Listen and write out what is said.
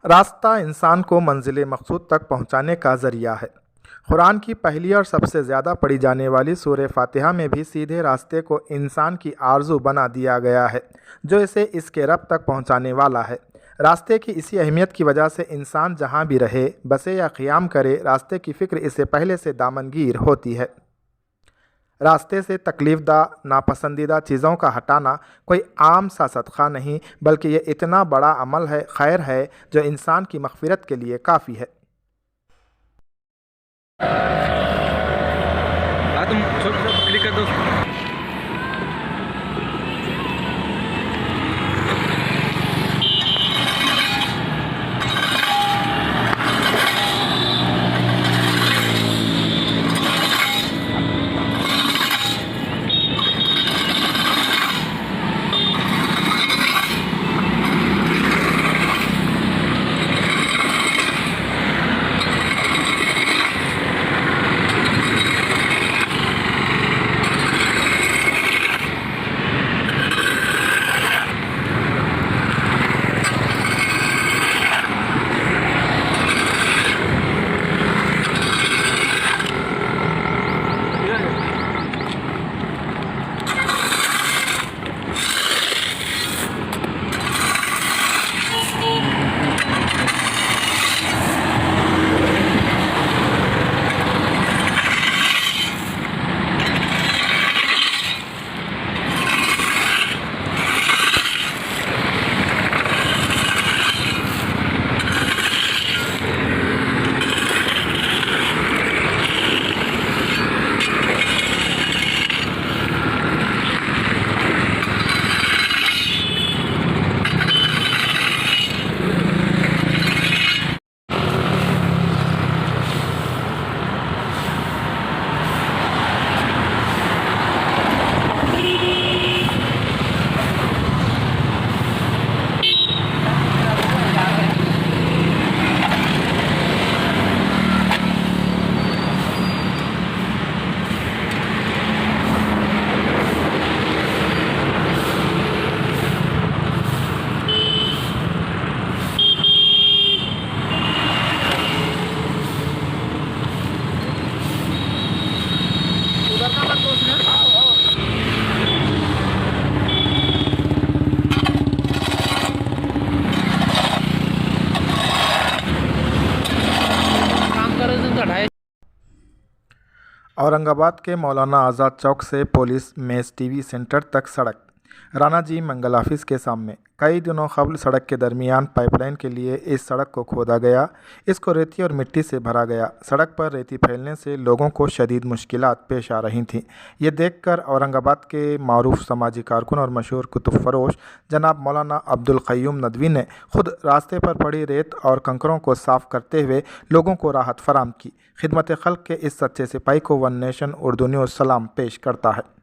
रास्ता इंसान को मंजिल मकसूद तक पहुंचाने का ज़रिया है। कुरान की पहली और सबसे ज़्यादा पढ़ी जाने वाली सूरह फातिहा में भी सीधे रास्ते को इंसान की आरज़ू बना दिया गया है, जो इसे इसके रब तक पहुंचाने वाला है। रास्ते की इसी अहमियत की वजह से इंसान जहां भी रहे, बसे या क़ियाम करे, रास्ते की फ़िक्र इससे पहले से दामनगीर होती है। रास्ते से तकलीफ़दा, नापसंदीदा चीज़ों का हटाना कोई आम सा सदक़ा नहीं, बल्कि ये इतना बड़ा अमल है, खैर है, जो इंसान की मग़फ़िरत के लिए काफ़ी है। हाँ, तुम छोटा सा क्लिक कर दो। औरंगाबाद के मौलाना आज़ाद चौक से पुलिस मेस टीवी सेंटर तक सड़क, राणा जी मंगल ऑफिस के सामने कई दिनों कबल सड़क के दरमियान पाइपलाइन के लिए इस सड़क को खोदा गया। इसको रेती और मिट्टी से भरा गया। सड़क पर रेती फैलने से लोगों को शदीद मुश्किलात पेश आ रही थीं। ये देखकर औरंगाबाद के मारूफ समाजी कारकुन और मशहूर कुतुब फरोश जनाब मौलाना अब्दुल क़य्यूम नदवी ने खुद रास्ते पर पड़ी रेत और कंकरों को साफ़ करते हुए लोगों को राहत फराम की। खिदमत खल्क के इस सच्चे सिपाही को वन नेशन उर्दू न्यूज़ सलाम पेश करता है।